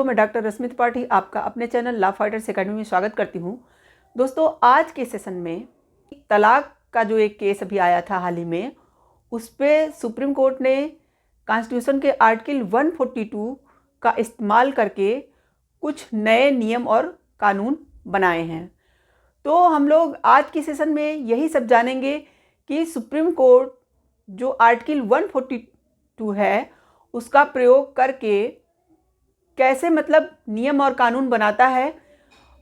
दोस्तों, मैं डॉक्टर रश्मि त्रिपाठी आपका अपने चैनल लॉ फाइटर्स एकेडमी में स्वागत करती हूँ। दोस्तों, आज के सेशन में तलाक का जो एक केस अभी आया था हाल ही में, उस पर सुप्रीम कोर्ट ने कॉन्स्टिट्यूशन के आर्टिकल 142 का इस्तेमाल करके कुछ नए नियम और कानून बनाए हैं। तो हम लोग आज के सेशन में यही सब जानेंगे कि सुप्रीम कोर्ट जो आर्टिकल 142 है उसका प्रयोग करके कैसे नियम और कानून बनाता है,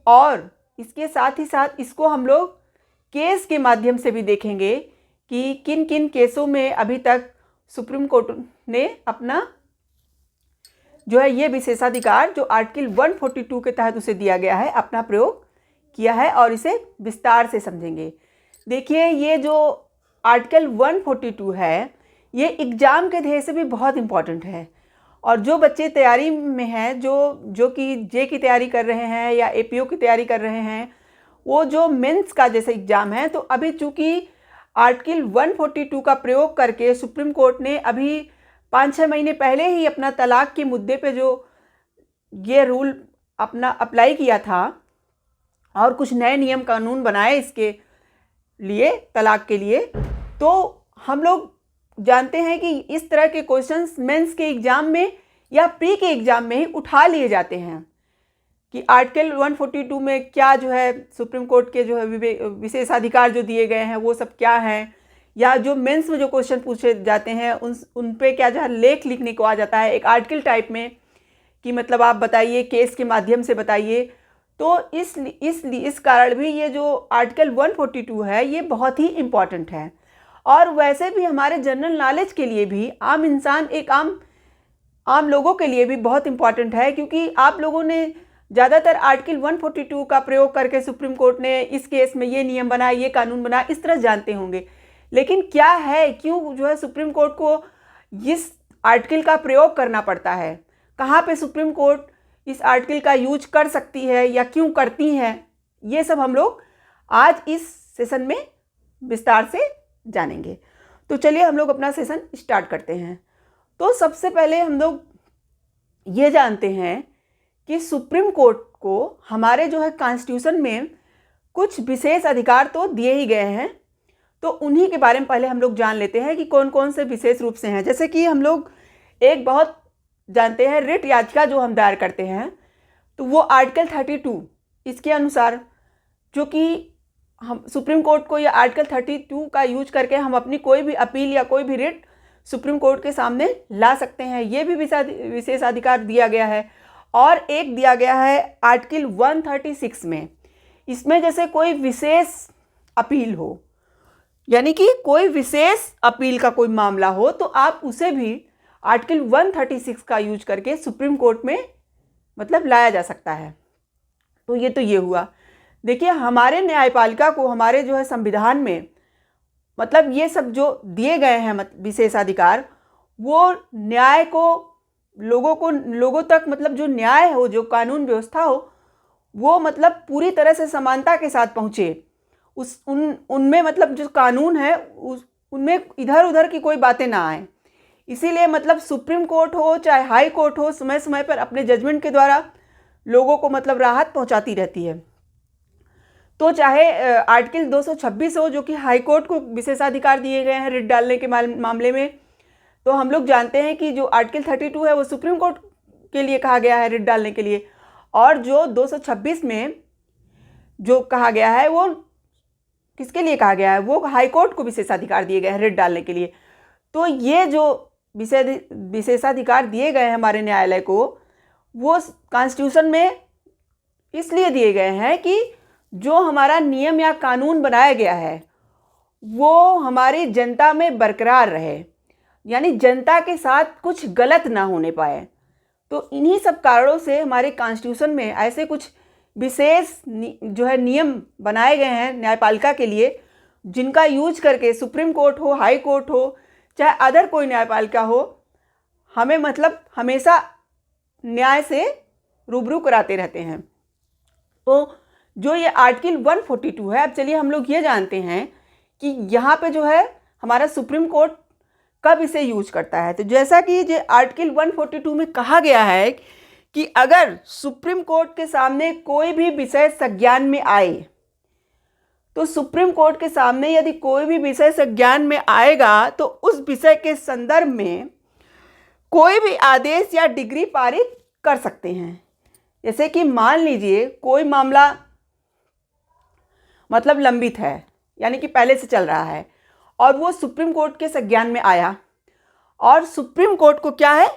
और इसके साथ ही साथ इसको हम लोग केस के माध्यम से भी देखेंगे कि किन किन केसों में अभी तक सुप्रीम कोर्ट ने अपना जो है ये विशेषाधिकार जो आर्टिकल 142 के तहत उसे दिया गया है अपना प्रयोग किया है, और इसे विस्तार से समझेंगे। देखिए, ये जो आर्टिकल 142 है ये एग्ज़ाम के ध्येय से भी बहुत इम्पॉर्टेंट है, और जो बच्चे तैयारी में हैं, जो कि जे की तैयारी कर रहे हैं या एपीओ की तैयारी कर रहे हैं, वो जो मेंस का जैसे एग्ज़ाम है, तो अभी चूँकि आर्टिकल 142 का प्रयोग करके सुप्रीम कोर्ट ने अभी 5-6 महीने पहले ही अपना तलाक के मुद्दे पे जो ये रूल अपना अप्लाई किया था और कुछ नए नियम कानून बनाए इसके लिए, तलाक के लिए। तो हम लोग जानते हैं कि इस तरह के क्वेश्चंस मेंस के एग्ज़ाम में या प्री के एग्ज़ाम में ही उठा लिए जाते हैं कि आर्टिकल 142 में क्या जो है सुप्रीम कोर्ट के जो है विशेषाधिकार जो दिए गए हैं वो सब क्या हैं, या जो मेंस में जो क्वेश्चन पूछे जाते हैं उन पे क्या जो है लेख लिखने को आ जाता है एक आर्टिकल टाइप में कि आप बताइए, केस के माध्यम से बताइए। तो इस कारण भी ये जो आर्टिकल 142 है ये बहुत ही इम्पॉर्टेंट है, और वैसे भी हमारे जनरल नॉलेज के लिए भी, आम इंसान आम लोगों के लिए भी बहुत इम्पॉर्टेंट है, क्योंकि आप लोगों ने ज़्यादातर आर्टिकल 142 का प्रयोग करके सुप्रीम कोर्ट ने इस केस में ये नियम बनाए, ये कानून बनाए, इस तरह जानते होंगे। लेकिन क्या है, क्यों जो है सुप्रीम कोर्ट को इस आर्टिकल का प्रयोग करना पड़ता है, कहाँ पे सुप्रीम कोर्ट इस आर्टिकल का यूज कर सकती है या क्यों करती है, ये सब हम लोग आज इस सेशन में विस्तार से जानेंगे। तो चलिए हम लोग अपना सेशन स्टार्ट करते हैं। तो सबसे पहले हम लोग ये जानते हैं कि सुप्रीम कोर्ट को हमारे जो है कॉन्स्टिट्यूशन में कुछ विशेष अधिकार तो दिए ही गए हैं, तो उन्हीं के बारे में पहले हम लोग जान लेते हैं कि कौन कौन से विशेष रूप से हैं। जैसे कि हम लोग एक बहुत जानते हैं रिट याचिका जो हम दायर करते हैं, तो वो आर्टिकल 32 इसके अनुसार, जो कि हम सुप्रीम कोर्ट को या आर्टिकल 32 का यूज करके हम अपनी कोई भी अपील या कोई भी रिट सुप्रीम कोर्ट के सामने ला सकते हैं, ये भी विशेष अधिकार दिया गया है। और एक दिया गया है आर्टिकल 136 में, इसमें जैसे कोई विशेष अपील हो, यानी कि कोई विशेष अपील का कोई मामला हो, तो आप उसे भी आर्टिकल 136 का यूज करके सुप्रीम कोर्ट में लाया जा सकता है। तो ये हुआ। देखिए, हमारे न्यायपालिका को हमारे जो है संविधान में ये सब जो दिए गए हैं विशेषाधिकार, वो न्याय को लोगों तक जो न्याय हो, जो कानून व्यवस्था हो, वो पूरी तरह से समानता के साथ पहुँचे। उनमें जो कानून है उनमें इधर उधर की कोई बातें ना आए। इसीलिए सुप्रीम कोर्ट हो चाहे हाई कोर्ट हो, समय समय पर अपने जजमेंट के द्वारा लोगों को राहत पहुंचाती रहती है। तो चाहे आर्टिकल 226 हो, जो कि हाई कोर्ट को विशेषाधिकार दिए गए हैं रिट डालने के मामले में, तो हम लोग जानते हैं कि जो आर्टिकल 32 है वो सुप्रीम कोर्ट के लिए कहा गया है रिट डालने के लिए, और जो 226 में जो कहा गया है वो किसके लिए कहा गया है, वो हाई कोर्ट को विशेषाधिकार दिए गए हैं रिट डालने के लिए। तो ये जो विशेषाधिकार दिए गए हैं हमारे न्यायालय को, वो कॉन्स्टिट्यूशन में इसलिए दिए गए हैं कि जो हमारा नियम या कानून बनाया गया है वो हमारी जनता में बरकरार रहे, यानी जनता के साथ कुछ गलत ना होने पाए। तो इन्हीं सब कारणों से हमारे कॉन्स्टिट्यूशन में ऐसे कुछ विशेष जो है नियम बनाए गए हैं न्यायपालिका के लिए, जिनका यूज करके सुप्रीम कोर्ट हो, हाई कोर्ट हो, चाहे अदर कोई न्यायपालिका हो, हमें हमेशा न्याय से रूबरू कराते रहते हैं। तो जो ये आर्टिकल 142 है, अब चलिए हम लोग ये जानते हैं कि यहाँ पे जो है हमारा सुप्रीम कोर्ट कब इसे यूज करता है। तो जैसा कि ये आर्टिकल 142 में कहा गया है कि अगर सुप्रीम कोर्ट के सामने कोई भी विषय संज्ञान में आए, तो सुप्रीम कोर्ट के सामने यदि कोई भी विषय संज्ञान में आएगा तो उस विषय के संदर्भ में कोई भी आदेश या डिग्री पारित कर सकते हैं। जैसे कि मान लीजिए कोई मामला मतलब लंबित है, यानी कि पहले से चल रहा है, और वो सुप्रीम कोर्ट के संज्ञान में आया, और सुप्रीम कोर्ट को क्या है,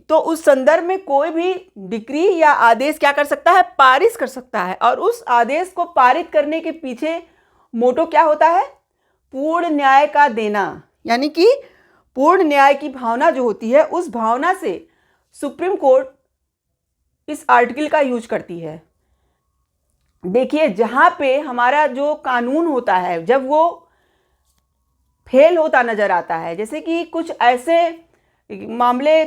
तो उस संदर्भ में कोई भी डिक्री या आदेश क्या कर सकता है, पारित कर सकता है। और उस आदेश को पारित करने के पीछे मोटो क्या होता है, पूर्ण न्याय का देना, यानी कि पूर्ण न्याय की भावना जो होती है, उस भावना से सुप्रीम कोर्ट इस आर्टिकल का यूज करती है। देखिए, जहाँ पे हमारा जो कानून होता है जब वो फेल होता नज़र आता है, जैसे कि कुछ ऐसे मामले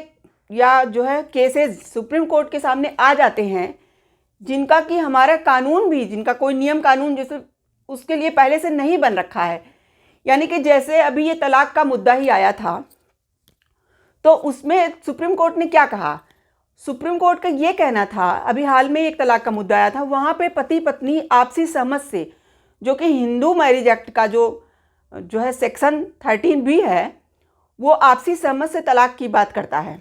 या जो है केसेस सुप्रीम कोर्ट के सामने आ जाते हैं जिनका कि हमारा कानून भी, जिनका कोई नियम कानून जैसे उसके लिए पहले से नहीं बन रखा है, यानी कि जैसे अभी ये तलाक का मुद्दा ही आया था, तो उसमें सुप्रीम कोर्ट ने क्या कहा, सुप्रीम कोर्ट का ये कहना था, अभी हाल में एक तलाक का मुद्दा आया था, वहाँ पे पति पत्नी आपसी सहमति से, जो कि हिंदू मैरिज एक्ट का जो है सेक्शन 13B है, वो आपसी सहमति से तलाक की बात करता है।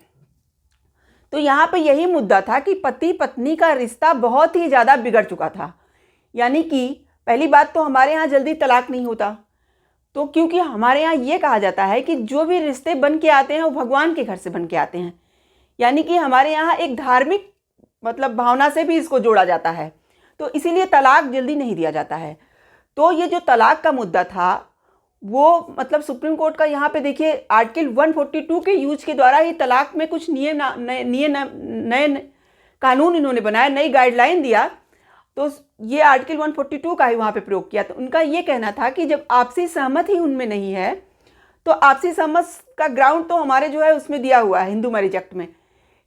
तो यहाँ पे यही मुद्दा था कि पति पत्नी का रिश्ता बहुत ही ज़्यादा बिगड़ चुका था। यानी कि पहली बात तो हमारे यहाँ जल्दी तलाक नहीं होता, तो क्योंकि हमारे यहाँ ये कहा जाता है कि जो भी रिश्ते बन के आते हैं वो भगवान के घर से बन के आते हैं, यानी कि हमारे यहाँ एक धार्मिक मतलब भावना से भी इसको जोड़ा जाता है, तो इसीलिए तलाक जल्दी नहीं दिया जाता है। तो ये जो तलाक का मुद्दा था वो मतलब सुप्रीम कोर्ट का यहाँ पे देखिए आर्टिकल 142 के यूज के द्वारा ही तलाक में कुछ नए कानून इन्होंने बनाया, नई गाइडलाइन दिया, तो ये आर्टिकल 142 का ही वहाँ पे प्रयोग किया। तो उनका ये कहना था कि जब आपसी सहमति ही उनमें नहीं है, तो आपसी सहमति का ग्राउंड तो हमारे जो है उसमें दिया हुआ है हिंदू मैरिज एक्ट में,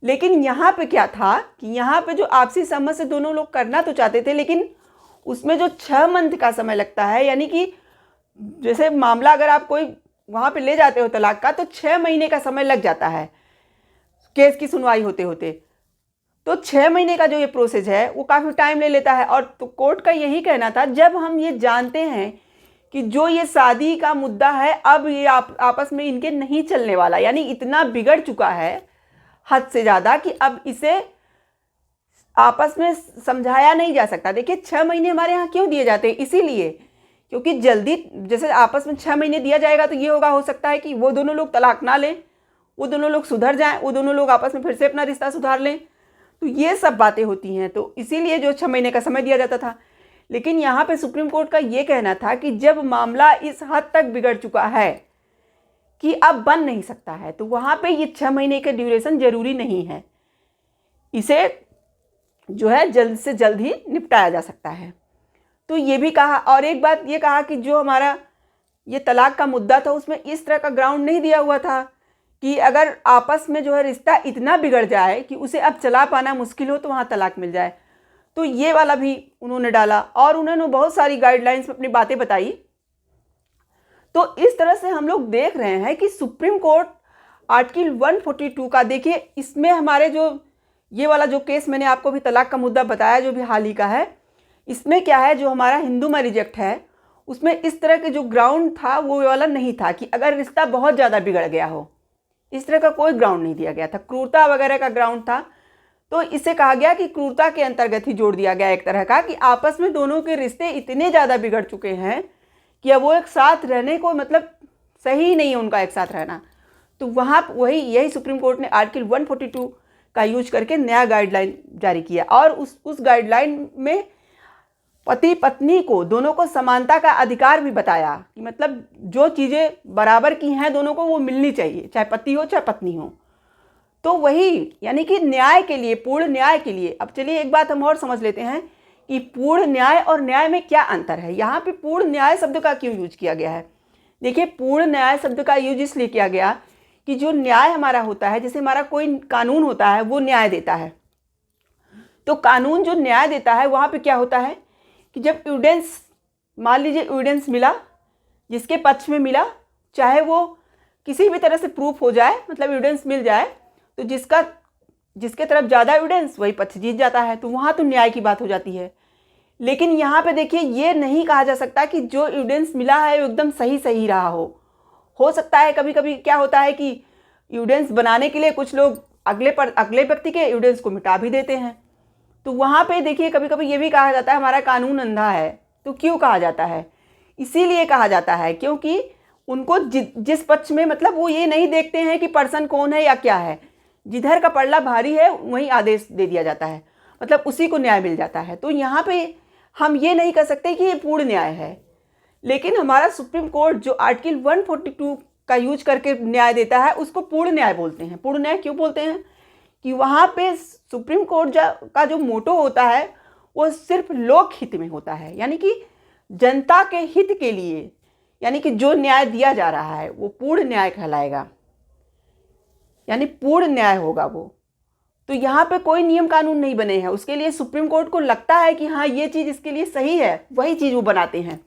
लेकिन यहाँ पे क्या था कि यहाँ पे जो आपसी सहमति से दोनों लोग करना तो चाहते थे, लेकिन उसमें जो 6 मंथ का समय लगता है, यानी कि जैसे मामला अगर आप कोई वहाँ पे ले जाते हो तलाक का, तो 6 महीने का समय लग जाता है केस की सुनवाई होते होते। तो 6 महीने का जो ये प्रोसेस है वो काफ़ी टाइम ले लेता है। और तो कोर्ट का यही कहना था, जब हम ये जानते हैं कि जो ये शादी का मुद्दा है अब ये आपस में इनके नहीं चलने वाला, यानी इतना बिगड़ चुका है हद से ज़्यादा कि अब इसे आपस में समझाया नहीं जा सकता। देखिए 6 महीने हमारे यहाँ क्यों दिए जाते हैं, इसीलिए क्योंकि जल्दी जैसे आपस में 6 महीने दिया जाएगा तो ये हो सकता है कि वो दोनों लोग तलाक ना लें, वो दोनों लोग सुधर जाएं, वो दोनों लोग आपस में फिर से अपना रिश्ता सुधार लें, तो ये सब बातें होती हैं। तो इसीलिए जो 6 महीने का समय दिया जाता था। लेकिन यहाँ पे सुप्रीम कोर्ट का ये कहना था कि जब मामला इस हद तक बिगड़ चुका है कि अब बन नहीं सकता है, तो वहाँ पे ये 6 महीने का ड्यूरेशन ज़रूरी नहीं है, इसे जो है जल्द से जल्द ही निपटाया जा सकता है। तो ये भी कहा, और एक बात ये कहा कि जो हमारा ये तलाक का मुद्दा था उसमें इस तरह का ग्राउंड नहीं दिया हुआ था कि अगर आपस में जो है रिश्ता इतना बिगड़ जाए कि उसे अब चला पाना मुश्किल हो तो वहाँ तलाक मिल जाए। तो ये वाला भी उन्होंने डाला, और उन्होंने बहुत सारी गाइडलाइंस में अपनी बातें बताई। तो इस तरह से हम लोग देख रहे हैं कि सुप्रीम कोर्ट आर्टिकल 142 का, देखिए इसमें हमारे जो ये वाला जो केस मैंने आपको भी तलाक का मुद्दा बताया जो भी हाल ही का है, इसमें क्या है, जो हमारा हिंदू मैरिज एक्ट है उसमें इस तरह के जो ग्राउंड था वो वाला नहीं था कि अगर रिश्ता बहुत ज़्यादा बिगड़ गया हो, इस तरह का कोई ग्राउंड नहीं दिया गया था। क्रूरता वगैरह का ग्राउंड था, तो इससे कहा गया कि क्रूरता के अंतर्गत ही जोड़ दिया गया एक तरह का, कि आपस में दोनों के रिश्ते इतने ज़्यादा बिगड़ चुके हैं कि अब वो एक साथ रहने को मतलब सही नहीं है उनका एक साथ रहना। तो वहाँ यही सुप्रीम कोर्ट ने आर्टिकल 142 का यूज करके नया गाइडलाइन जारी किया, और उस गाइडलाइन में पति पत्नी को दोनों को समानता का अधिकार भी बताया कि मतलब जो चीज़ें बराबर की हैं दोनों को वो मिलनी चाहिए, चाहे पति हो चाहे पत्नी हो। तो वही यानी कि न्याय के लिए, पूर्ण न्याय के लिए। अब चलिए एक बात हम और समझ लेते हैं कि पूर्ण न्याय और न्याय में क्या अंतर है। यहाँ पे पूर्ण न्याय शब्द का क्यों यूज किया गया है। देखिए पूर्ण न्याय शब्द का यूज इसलिए किया गया कि जो न्याय हमारा होता है, जैसे हमारा कोई कानून होता है वो न्याय देता है, तो कानून जो न्याय देता है वहाँ पे क्या होता है कि जब एविडेंस, मान लीजिए एविडेंस मिला, जिसके पक्ष में मिला, चाहे वो किसी भी तरह से प्रूफ हो जाए, मतलब एविडेंस मिल जाए, तो जिसका जिसके तरफ ज़्यादा एविडेंस वही पक्ष जीत जाता है, तो वहाँ तो न्याय की बात हो जाती है। लेकिन यहाँ पे देखिए, ये नहीं कहा जा सकता कि जो एविडेंस मिला है वो एकदम सही सही रहा हो सकता है कभी कभी क्या होता है कि एविडेंस बनाने के लिए कुछ लोग अगले व्यक्ति के एविडेंस को मिटा भी देते हैं। तो वहाँ पे देखिए, कभी कभी ये भी कहा जाता है हमारा कानून अंधा है। तो क्यों कहा जाता है? इसीलिए कहा जाता है क्योंकि उनको जिस पक्ष में, मतलब वो ये नहीं देखते हैं कि पर्सन कौन है या क्या है, जिधर का पल्ला भारी है वहीं आदेश दे दिया जाता है, मतलब उसी को न्याय मिल जाता है। तो यहाँ पे हम ये नहीं कह सकते कि ये पूर्ण न्याय है। लेकिन हमारा सुप्रीम कोर्ट जो आर्टिकल 142 का यूज करके न्याय देता है उसको पूर्ण न्याय बोलते हैं। पूर्ण न्याय क्यों बोलते हैं? कि वहाँ पे सुप्रीम कोर्ट का जो मोटो होता है वो सिर्फ लोक हित में होता है, यानी कि जनता के हित के लिए, यानी कि जो न्याय दिया जा रहा है वो पूर्ण न्याय कहलाएगा, यानी पूर्ण न्याय होगा वो। तो यहाँ पे कोई नियम कानून नहीं बने हैं, उसके लिए सुप्रीम कोर्ट को लगता है कि हाँ ये चीज़ इसके लिए सही है, वही चीज़ वो बनाते हैं।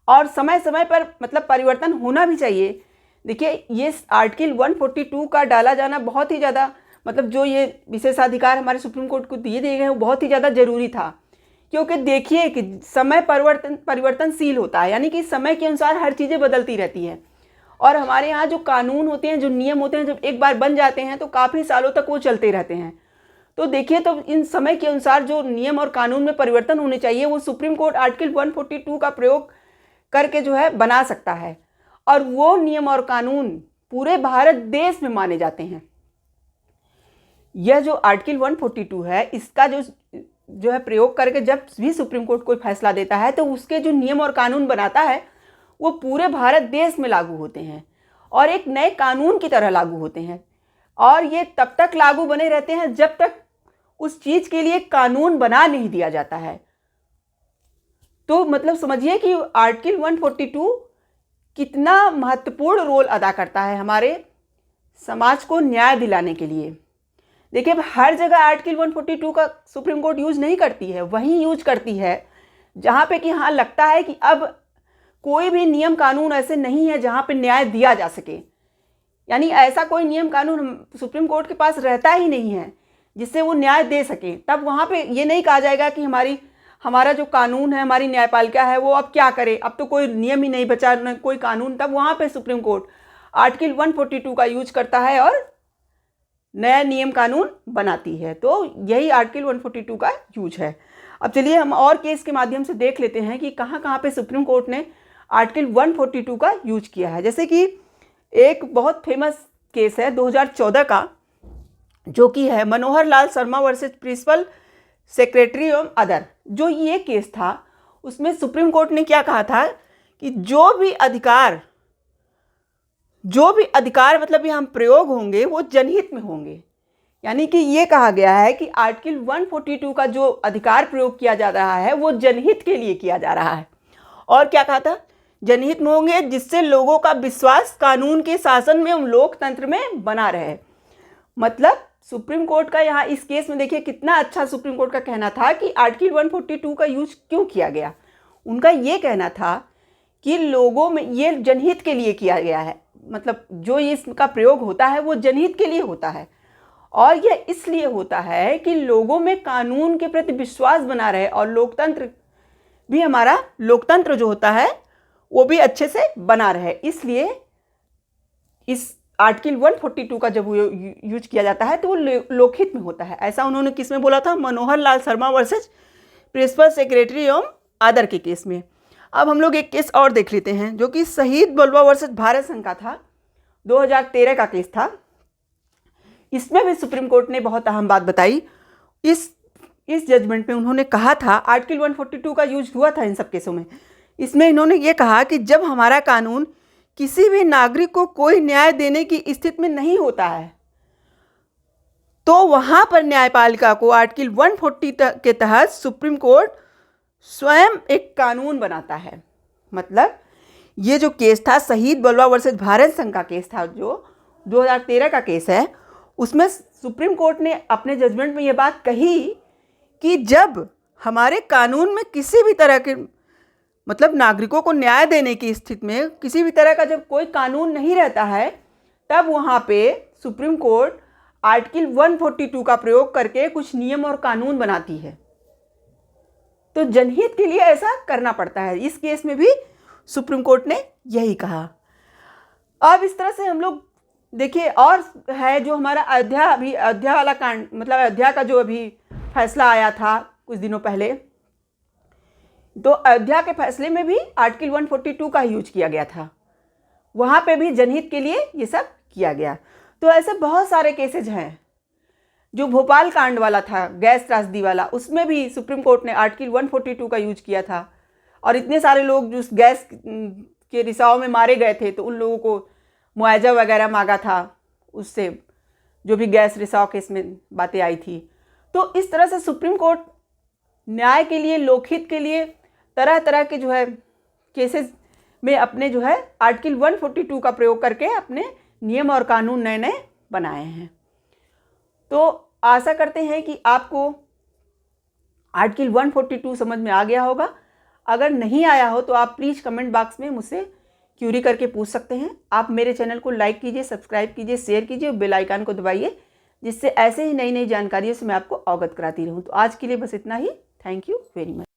और समय समय पर मतलब परिवर्तन होना भी चाहिए। देखिए, ये आर्टिकल 142 का डाला जाना बहुत ही ज़्यादा, मतलब जो ये विशेषाधिकार हमारे सुप्रीम कोर्ट को दिए गए हैं वो बहुत ही ज़्यादा ज़रूरी था। क्योंकि देखिए कि समय परिवर्तनशील होता है, यानी कि समय के अनुसार हर चीज़ें बदलती रहती हैं। और हमारे यहाँ जो कानून होते हैं, जो नियम होते हैं, जब एक बार बन जाते हैं तो काफ़ी सालों तक वो चलते रहते हैं। तो देखिए, तो इन समय के अनुसार जो नियम और कानून में परिवर्तन होने चाहिए वो सुप्रीम कोर्ट आर्टिकल 142 का प्रयोग करके जो है बना सकता है। और वो नियम और कानून पूरे भारत देश में माने जाते हैं। यह जो आर्टिकल 142 है, इसका जो है प्रयोग करके जब भी सुप्रीम कोर्ट कोई फैसला देता है तो उसके जो नियम और कानून बनाता है वो पूरे भारत देश में लागू होते हैं और एक नए कानून की तरह लागू होते हैं। और ये तब तक लागू बने रहते हैं जब तक उस चीज़ के लिए कानून बना नहीं दिया जाता है। तो मतलब समझिए कि आर्टिकल 142 कितना महत्वपूर्ण रोल अदा करता है हमारे समाज को न्याय दिलाने के लिए। देखिए, हर जगह आर्टिकल 142 का सुप्रीम कोर्ट यूज नहीं करती है, वहीं यूज करती है जहाँ पे कि हाँ लगता है कि अब कोई भी नियम कानून ऐसे नहीं है जहाँ पे न्याय दिया जा सके, यानी ऐसा कोई नियम कानून सुप्रीम कोर्ट के पास रहता ही नहीं है जिससे वो न्याय दे सके। तब वहाँ पे ये नहीं कहा जाएगा कि हमारा जो कानून है, हमारी न्यायपालिका है, वो अब क्या करे, अब तो कोई नियम ही नहीं बचा, न कोई कानून। तब वहाँ पे सुप्रीम कोर्ट आर्टिकल 142 का यूज करता है और नया नियम कानून बनाती है। तो यही आर्टिकल 142 का यूज है। अब चलिए हम और केस के माध्यम से देख लेते हैं कि कहाँ कहाँ पे सुप्रीम कोर्ट ने आर्टिकल 142 का यूज किया है। जैसे कि एक बहुत फेमस केस है 2014 का, जो कि है Manohar Lal Sharma versus principal secretary एवं अदर। जो ये केस था उसमें सुप्रीम कोर्ट ने क्या कहा था कि जो भी अधिकार मतलब यहाँ प्रयोग होंगे वो जनहित में होंगे। यानी कि ये कहा गया है कि आर्टिकल 142 का जो अधिकार प्रयोग किया जा रहा है वो जनहित के लिए किया जा रहा है। और क्या कहा था? जनहित में होंगे जिससे लोगों का विश्वास कानून के शासन में, लोकतंत्र में बना रहे। मतलब सुप्रीम कोर्ट का यहाँ इस केस में देखिए कितना अच्छा सुप्रीम कोर्ट का कहना था कि आर्टिकल 142 का यूज क्यों किया गया। उनका ये कहना था कि लोगों में ये जनहित के लिए किया गया है, मतलब जो इसका प्रयोग होता है वो जनहित के लिए होता है। और यह इसलिए होता है कि लोगों में कानून के प्रति विश्वास बना रहे और लोकतंत्र भी, हमारा लोकतंत्र जो होता है वो भी अच्छे से बना रहे। इसलिए इस आर्टिकल 142 का जब यूज किया जाता है तो वो लोकहित में होता है। ऐसा उन्होंने किस में बोला था? Manohar Lal Sharma versus principal secretary एवं अदर के केस में। अब हम लोग एक केस और देख लेते हैं जो कि शहीद बलवा वर्सेस भारत संघ का था, 2013 का केस था। इसमें भी सुप्रीम कोर्ट ने बहुत अहम बात बताई। इस जजमेंट में उन्होंने कहा था, आर्टिकल 142 का यूज हुआ था इन सब केसों में। इसमें इन्होंने ये कहा कि जब हमारा कानून किसी भी नागरिक को कोई न्याय देने की स्थिति में नहीं होता है तो वहां पर न्यायपालिका को आर्टिकल 140 के तहत सुप्रीम कोर्ट स्वयं एक कानून बनाता है। मतलब ये जो केस था शहीद बलवा वर्सेस भारत संघ का केस था, जो 2013 का केस है, उसमें सुप्रीम कोर्ट ने अपने जजमेंट में ये बात कही कि जब हमारे कानून में किसी भी तरह के मतलब नागरिकों को न्याय देने की स्थिति में किसी भी तरह का जब कोई कानून नहीं रहता है, तब वहाँ पे सुप्रीम कोर्ट आर्टिकल 142 का प्रयोग करके कुछ नियम और कानून बनाती है। तो जनहित के लिए ऐसा करना पड़ता है। इस केस में भी सुप्रीम कोर्ट ने यही कहा। अब इस तरह से हम लोग देखिए, और है जो हमारा अयोध्या वाला कांड, मतलब अयोध्या का जो अभी फैसला आया था कुछ दिनों पहले, तो अयोध्या के फैसले में भी आर्टिकल 142 का यूज किया गया था। वहाँ पे भी जनहित के लिए ये सब किया गया। तो ऐसे बहुत सारे केसेज हैं। जो भोपाल कांड वाला था, गैस त्रासदी वाला, उसमें भी सुप्रीम कोर्ट ने आर्टिकल 142 का यूज किया था। और इतने सारे लोग जो गैस के रिसाव में मारे गए थे, तो उन लोगों को मुआवजा वगैरह मांगा था, उससे जो भी गैस रिसाव केस में बातें आई थी। तो इस तरह से सुप्रीम कोर्ट न्याय के लिए, लोकहित के लिए तरह तरह के जो है केसेस में अपने जो है आर्टिकल 142 का प्रयोग करके अपने नियम और कानून नए नए बनाए हैं। तो आशा करते हैं कि आपको आर्टिकल 142 समझ में आ गया होगा। अगर नहीं आया हो तो आप प्लीज़ कमेंट बॉक्स में मुझसे क्यूरी करके पूछ सकते हैं। आप मेरे चैनल को लाइक कीजिए, सब्सक्राइब कीजिए, शेयर कीजिए और बेल आइकन को दबाइए, जिससे ऐसे ही नई नई जानकारियों से मैं आपको अवगत कराती रहूँ। तो आज के लिए बस इतना ही। Thank you very much.